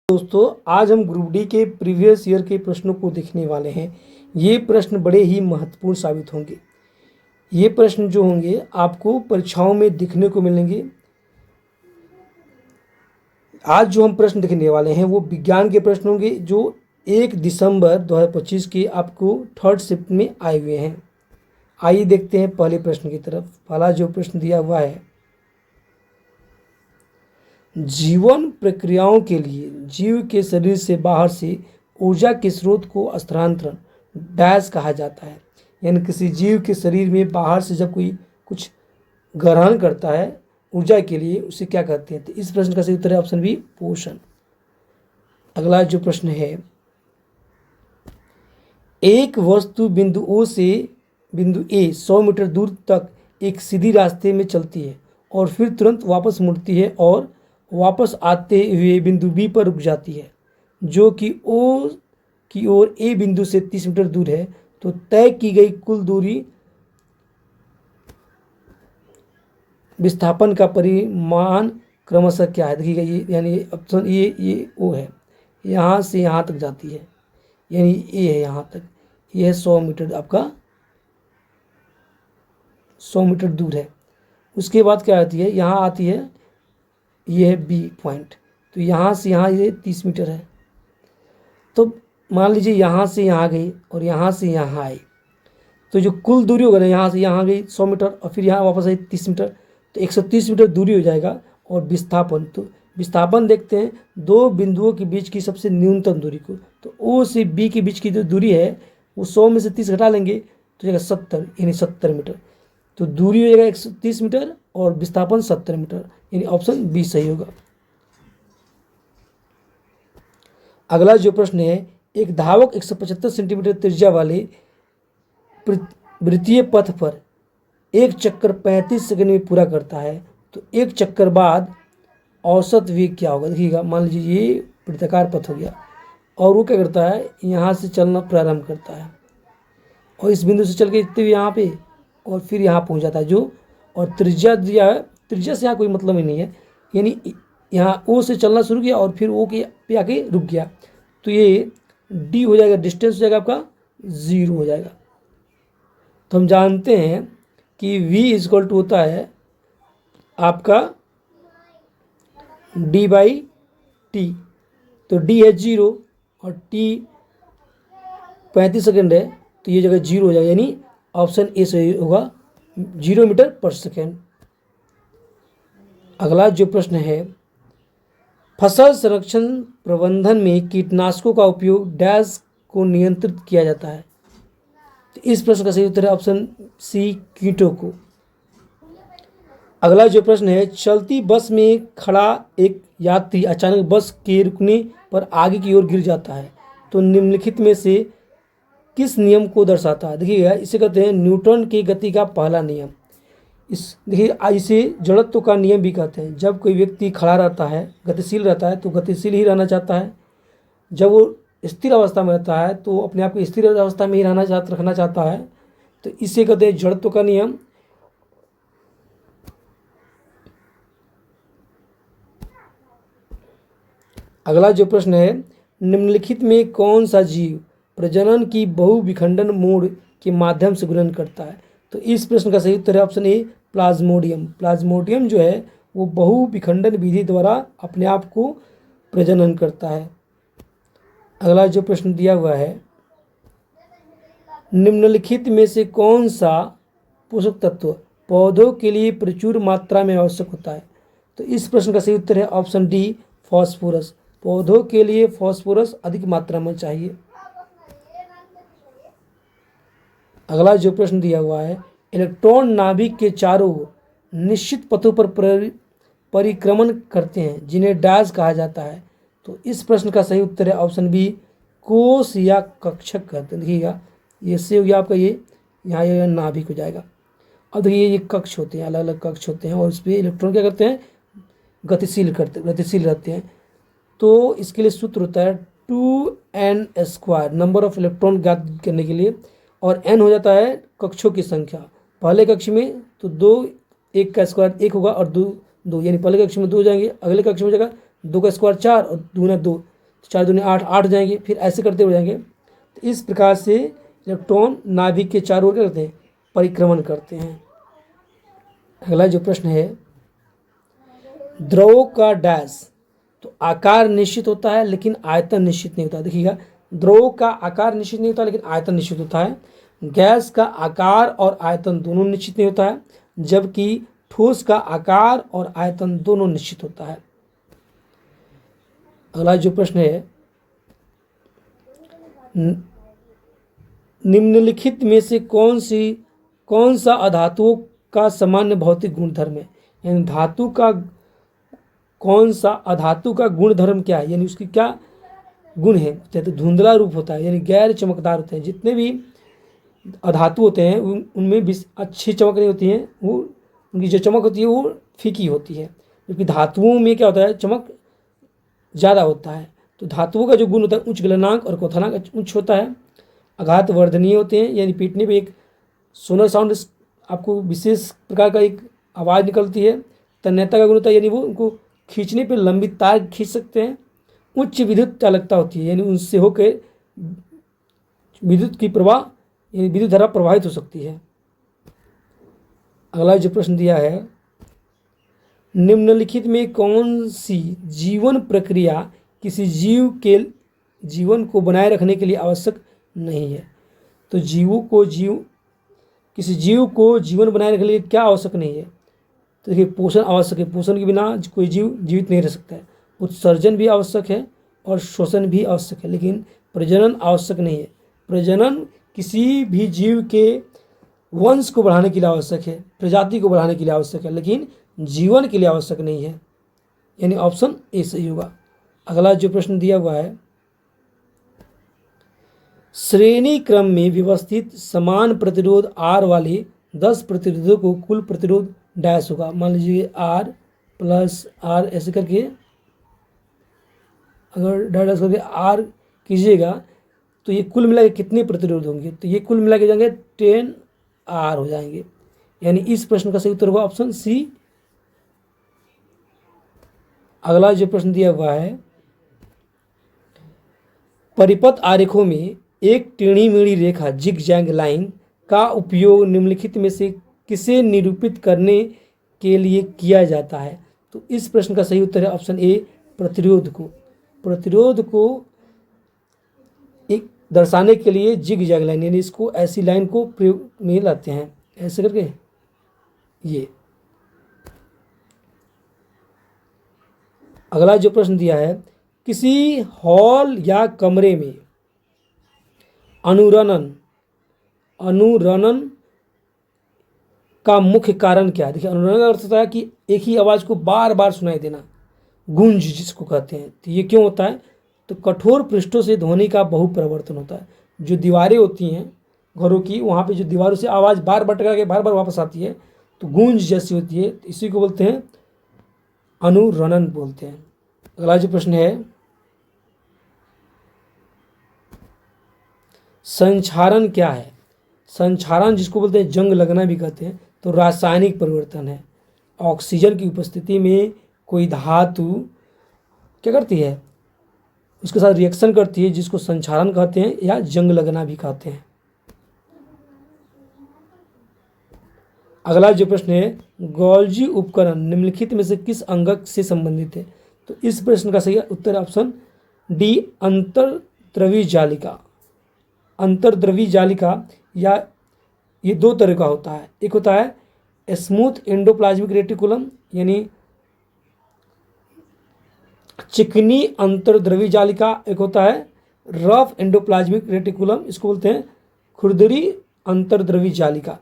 दोस्तों, आज हम ग्रुप डी के प्रीवियस ईयर के प्रश्नों को देखने वाले हैं। ये प्रश्न बड़े ही महत्वपूर्ण साबित होंगे। ये प्रश्न जो होंगे आपको परीक्षाओं में दिखने को मिलेंगे। आज जो हम प्रश्न देखने वाले हैं वो विज्ञान के प्रश्न होंगे जो 1 दिसंबर 2025 के आपको थर्ड शिफ्ट में आए हुए हैं। आइए देखते हैं पहले प्रश्न की तरफ। पहला जो प्रश्न दिया हुआ है, जीवन प्रक्रियाओं के लिए जीव के शरीर से बाहर से ऊर्जा के स्रोत को स्थानांतरण डैश कहा जाता है। यानी किसी जीव के शरीर में बाहर से जब कोई कुछ ग्रहण करता है ऊर्जा के लिए, उसे क्या कहते हैं? तो इस प्रश्न का सही उत्तर है ऑप्शन बी, पोषण। अगला जो प्रश्न है, एक वस्तु बिंदु ओ से बिंदु ए 100 मीटर दूर तक एक सीधी रास्ते में चलती है और फिर तुरंत वापस मुड़ती है और वापस आते हुए बिंदु बी पर रुक जाती है, जो कि ओ की ओर ए बिंदु से 30 मीटर दूर है। तो तय की गई कुल दूरी विस्थापन का परिमाण क्रमशः क्या है? देखिएगा, ये यानी ऑप्शन ये ओ है, यहाँ से यहाँ तक जाती है, यानी ए है यहाँ तक, ये है 100 मीटर, आपका 100 मीटर दूर है। उसके बाद क्या आती है? यहाँ आती है, ये है बी पॉइंट, तो यहाँ से यहाँ ये 30 मीटर है। तो मान लीजिए यहाँ से यहाँ गई और यहाँ से यहाँ आई, तो जो कुल दूरी होगा ना, यहाँ से यहाँ गई 100 मीटर और फिर यहाँ वापस आई 30 मीटर, तो 130 मीटर दूरी हो जाएगा। और विस्थापन, तो विस्थापन देखते हैं दो बिंदुओं के बीच की सबसे न्यूनतम दूरी को। तो ओ से बी के बीच की जो दूरी है वो 100 में से 30 घटा लेंगे तो जाएगा 70, यानी 70 मीटर। तो दूरी हो जाएगा 130 मीटर और विस्थापन 70 मीटर, यानी ऑप्शन बी सही होगा। अगला जो प्रश्न है, एक धावक 175 सेंटीमीटर त्रिज्या वाले वृत्तीय पथ पर एक चक्कर 35 सेकंड में पूरा करता है, तो एक चक्कर बाद औसत वेग क्या होगा? देखिएगा, मान लीजिए ये वृत्ताकार पथ हो गया और वो क्या करता है, यहाँ से चलना प्रारंभ करता है और इस बिंदु से चल के इतने यहाँ पे और फिर यहाँ पहुँच जाता है जो, और त्रिज्या दिया है, त्रिज्या से यहाँ कोई मतलब ही नहीं है, यानी यहाँ ओ से चलना शुरू किया और फिर ओ के पे आके रुक गया, तो ये डी हो जाएगा, डिस्टेंस हो जाएगा आपका 0 हो जाएगा। तो हम जानते हैं कि v इक्वल टू होता है आपका d बाई टी, तो d है 0 और t 35 सेकेंड है, तो ये जगह 0 हो जाएगा, यानी ऑप्शन ए सही होगा, 0 मीटर पर सेकेंड। अगला जो प्रश्न है, फसल संरक्षण प्रबंधन में कीटनाशकों का उपयोग डैश को नियंत्रित किया जाता है। तो इस प्रश्न का सही उत्तर है ऑप्शन सी, कीटों को। अगला जो प्रश्न है, चलती बस में खड़ा एक यात्री अचानक बस के रुकने पर आगे की ओर गिर जाता है, तो निम्नलिखित में से किस नियम को दर्शाता है? देखिएगा, इसे कहते हैं न्यूटन की गति का पहला नियम। देखिए, इसे जड़त्व का नियम भी कहते हैं। जब कोई व्यक्ति खड़ा रहता है, गतिशील रहता है, तो गतिशील ही रहना चाहता है। जब वो स्थिर अवस्था में रहता है तो अपने आप को स्थिर अवस्था में ही रखना चाहता है, तो इसे कहते हैं जड़त्व का नियम। अगला जो प्रश्न है, निम्नलिखित में कौन सा जीव प्रजनन की बहुविखंडन मोड के माध्यम से गुणन करता है? तो इस प्रश्न का सही उत्तर है ऑप्शन ए, प्लाज्मोडियम। प्लाज्मोडियम जो है वो बहुविखंडन विधि द्वारा अपने आप को प्रजनन करता है। अगला जो प्रश्न दिया हुआ है, निम्नलिखित में से कौन सा पोषक तत्व पौधों के लिए प्रचुर मात्रा में आवश्यक होता है? तो इस प्रश्न का सही उत्तर है ऑप्शन डी, फॉस्फोरस। पौधों के लिए फॉस्फोरस अधिक मात्रा में चाहिए। अगला जो प्रश्न दिया हुआ है, इलेक्ट्रॉन नाभिक के चारों निश्चित पथों पर परिक्रमण करते हैं जिन्हें डैश कहा जाता है। तो इस प्रश्न का सही उत्तर है ऑप्शन बी, कोष या कक्षक कहते हैं। देखिएगा, ये से हो गया आपका, ये यहाँ ये नाभिक हो जाएगा। अब देखिए, ये कक्ष होते हैं, अलग अलग कक्ष होते हैं और उस पर इलेक्ट्रॉन क्या करते हैं, गतिशील रहते हैं। तो इसके लिए सूत्र होता है 2n², नंबर ऑफ इलेक्ट्रॉन ज्ञात करने के लिए, और n हो जाता है कक्षों की संख्या। पहले कक्ष में तो 2, 1 का स्क्वायर 1 होगा और 2, यानी पहले कक्ष में 2 जाएंगे, अगले कक्ष में जाएगा 2 का स्क्वायर 4 और 2 गुना 2, तो 4 दूनी 8, 8 हो जाएंगे, फिर ऐसे करते हो जाएंगे। तो इस प्रकार से इलेक्ट्रॉन नाभिक के चारों ओर क्या करते हैं, परिक्रमण करते हैं। अगला जो प्रश्न है, द्रव का डैश, तो आकार निश्चित होता है लेकिन आयतन निश्चित नहीं होता। देखिएगा, द्रव का आकार निश्चित नहीं होता लेकिन आयतन निश्चित होता है। गैस का आकार और आयतन दोनों निश्चित नहीं होता है, जबकि ठोस का आकार और आयतन दोनों निश्चित होता है। अगला जो प्रश्न है, निम्नलिखित में से कौन सा अधातुओं का सामान्य भौतिक गुणधर्म है, यानी धातु का कौन सा अधातु का गुणधर्म क्या है, यानी उसकी क्या गुण है। तो धुंधला रूप होता है, यानी गैर चमकदार होते हैं। जितने भी अधातु होते हैं उनमें भी अच्छी चमक नहीं होती है, वो उनकी जो चमक होती है वो फीकी होती है, क्योंकि धातुओं में क्या होता है, चमक ज़्यादा होता है। तो धातुओं का जो गुण होता है, उच्च गलनांक और क्वथनांक उच्च होता है। आघात वर्धनीय होते हैं, यानी पीटने पे एक सोनर साउंड आपको विशेष प्रकार का एक आवाज़ निकलती है। तन्यता का गुण होता है, यानी वो उनको खींचने पे लंबी तार खींच सकते हैं। उच्च विद्युत चालकता होती है, यानी उनसे होकर विद्युत की प्रवाह यानी विद्युत धारा प्रवाहित हो सकती है। अगला जो प्रश्न दिया है, निम्नलिखित में कौन सी जीवन प्रक्रिया किसी जीव के जीवन को बनाए रखने के लिए आवश्यक नहीं है। तो किसी जीव को जीवन बनाए रखने के लिए क्या आवश्यक नहीं है। तो देखिए, पोषण आवश्यक है, पोषण के बिना कोई जीव जीवित नहीं रह सकता है। उत्सर्जन भी आवश्यक है और शोषण भी आवश्यक है, लेकिन प्रजनन आवश्यक नहीं है। प्रजनन किसी भी जीव के वंश को बढ़ाने के लिए आवश्यक है, प्रजाति को बढ़ाने के लिए आवश्यक है, लेकिन जीवन के लिए आवश्यक नहीं है, यानी ऑप्शन ए सही होगा। अगला जो प्रश्न दिया हुआ है, श्रेणी क्रम में व्यवस्थित समान प्रतिरोध R वाले 10 प्रतिरोधों को कुल प्रतिरोध डैश होगा। मान लीजिए R प्लस R ऐसे करके अगर डैश करके R कीजिएगा तो ये कुल मिला के कितने प्रतिरोध होंगे, तो ये कुल मिला के जाएंगे 10R हो जाएंगे, यानी इस प्रश्न का सही उत्तर होगा ऑप्शन सी। अगला जो प्रश्न दिया हुआ है, परिपथ आरेखों में एक टेढ़ी मेढ़ी रेखा जिग जैग लाइन का उपयोग निम्नलिखित में से किसे निरूपित करने के लिए किया जाता है। तो इस प्रश्न का सही उत्तर है ऑप्शन ए, प्रतिरोध को। प्रतिरोध को एक दर्शाने के लिए जिग जैग लाइन, यानी इसको ऐसी लाइन को प्रयोग में लाते हैं, ऐसे करके ये। अगला जो प्रश्न दिया है, किसी हॉल या कमरे में अनुरणन का मुख्य कारण क्या है। देखिए, अनुरणन का अर्थ होता है कि एक ही आवाज़ को बार बार सुनाई देना, गूंज जिसको कहते हैं। तो ये क्यों होता है, तो कठोर पृष्ठों से ध्वनि का बहुपरिवर्तन होता है। जो दीवारें होती हैं घरों की, वहाँ पे जो दीवारों से आवाज़ बार बार टकरा के बार बार वापस आती है, तो गूंज जैसी होती है, तो इसी को बोलते हैं अनुरणन बोलते हैं। अगला जो प्रश्न है, संक्षारण क्या है। संक्षारण जिसको बोलते हैं जंग लगना भी कहते हैं, तो रासायनिक परिवर्तन है। ऑक्सीजन की उपस्थिति में कोई धातु क्या करती है, उसके साथ रिएक्शन करती है, जिसको संक्षारण कहते हैं या जंग लगना भी कहते हैं। अगला जो प्रश्न है, गोल्जी उपकरण निम्नलिखित में से किस अंगक से संबंधित है। तो इस प्रश्न का सही उत्तर ऑप्शन डी, अंतर्द्रवी जालिका। अंतर्द्रवी जालिका या ये दो तरह का होता है, एक होता है स्मूथ एंडोप्लाज्मिक रेटिकुलम, यानी चिकनी अंतर्द्रवी जालिका, एक होता है रफ एंडोप्लाज्मिक रेटिकुलम, इसको बोलते हैं खुरदरी अंतर्द्रवी जालिका।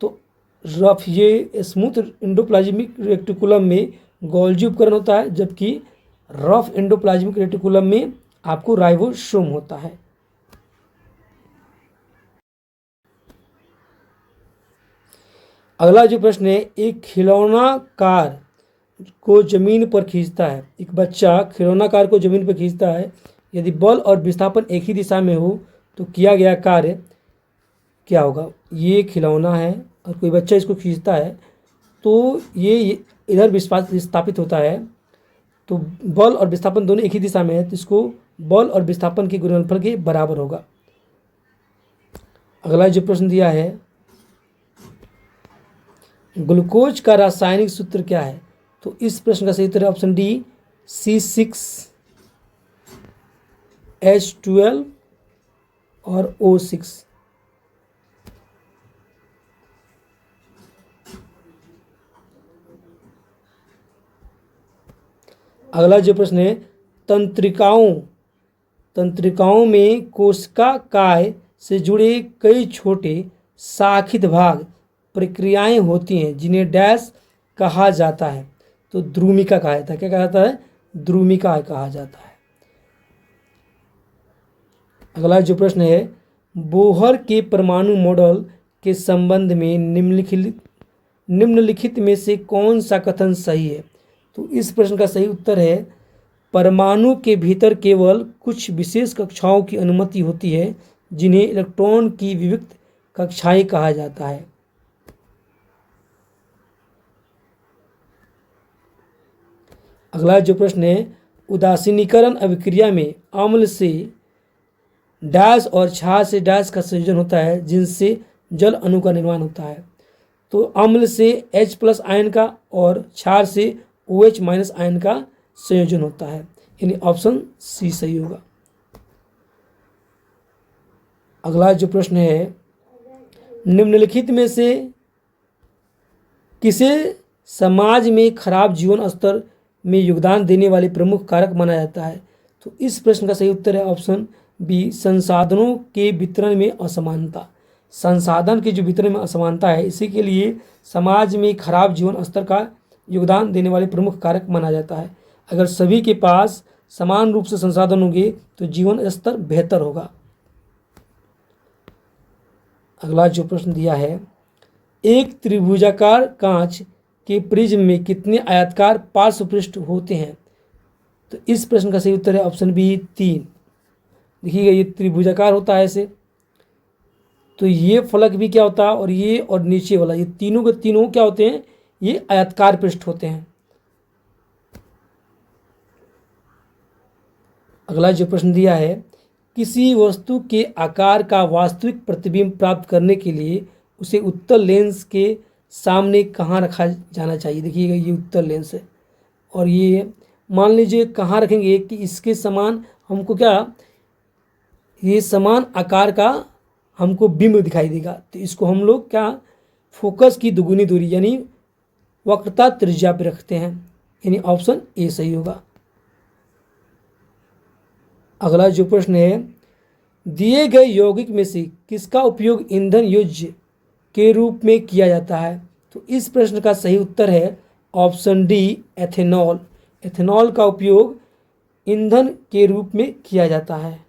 तो रफ ये स्मूथ एंडोप्लाज्मिक रेटिकुलम में गोल्जी उपकरण होता है, जबकि रफ एंडोप्लाज्मिक रेटिकुलम में आपको राइबोसोम होता है। अगला जो प्रश्न है, एक खिलौना कार को जमीन पर खींचता है। एक बच्चा खिलौना कार को जमीन पर खींचता है। यदि बल और विस्थापन एक ही दिशा में हो तो किया गया कार्य क्या होगा। ये खिलौना है और कोई बच्चा इसको खींचता है, तो ये इधर विस्थापित होता है, तो बल और विस्थापन दोनों एक ही दिशा में है, तो इसको बल और विस्थापन के गुणनफल के बराबर होगा। अगला जो प्रश्न दिया है, ग्लूकोज का रासायनिक सूत्र क्या है? तो इस प्रश्न का सही उत्तर है ऑप्शन डी C6H12 और O6। अगला जो प्रश्न है, तंत्रिकाओं में कोशिका काय से जुड़े कई छोटे शाखित भाग प्रक्रियाएं होती हैं जिन्हें डैश कहा जाता है। तो द्रुमिका कहा जाता है। क्या कहा जाता है? द्रुमिका कहा जाता है। अगला जो प्रश्न है, बोहर के परमाणु मॉडल के संबंध में निम्नलिखित में से कौन सा कथन सही है? तो इस प्रश्न का सही उत्तर है, परमाणु के भीतर केवल कुछ विशेष कक्षाओं की अनुमति होती है जिन्हें इलेक्ट्रॉन की विविक्त कक्षाएं कहा जाता है। अगला जो प्रश्न है, उदासीनीकरण अभिक्रिया में अम्ल से डैश और क्षार से डैश का संयोजन होता है जिनसे जल अणु का निर्माण होता है। तो अम्ल से H+ आयन का और क्षार से OH- आयन का संयोजन होता है, यानी ऑप्शन सी सही होगा। अगला जो प्रश्न है, निम्नलिखित में से किसे समाज में खराब जीवन स्तर में योगदान देने वाले प्रमुख कारक माना जाता है? तो इस प्रश्न का सही उत्तर है ऑप्शन बी, संसाधनों के वितरण में असमानता। संसाधन के जो वितरण में असमानता है, इसी के लिए समाज में खराब जीवन स्तर का योगदान देने वाले प्रमुख कारक माना जाता है। अगर सभी के पास समान रूप से संसाधन होंगे तो जीवन स्तर बेहतर होगा। अगला जो प्रश्न दिया है, एक त्रिभुजाकार कांच के प्रिज्म में कितने आयताकार पार्श्व पृष्ठ होते हैं? तो इस प्रश्न का सही उत्तर है ऑप्शन बी 3। देखिएगा, ये त्रिभुजाकार होता है ऐसे, तो ये फलक भी क्या होता है, और ये और नीचे वाला, ये तीनों के तीनों क्या होते हैं? ये आयताकार पृष्ठ होते हैं। अगला जो प्रश्न दिया है, किसी वस्तु के आकार का वास्तविक प्रतिबिंब प्राप्त करने के लिए उसे उत्तल लेंस के सामने कहाँ रखा जाना चाहिए? देखिएगा, ये उत्तल लेंस है और ये मान लीजिए कहाँ रखेंगे कि इसके समान हमको क्या, ये समान आकार का हमको बिंब दिखाई देगा, तो इसको हम लोग क्या, फोकस की दुगुनी दूरी यानी वक्रता त्रिज्या पे रखते हैं, यानी ऑप्शन ए सही होगा। अगला जो प्रश्न है, दिए गए यौगिक में से किसका उपयोग ईंधन योज्य के रूप में किया जाता है? तो इस प्रश्न का सही उत्तर है ऑप्शन डी, एथेनॉल। एथेनॉल का उपयोग ईंधन के रूप में किया जाता है।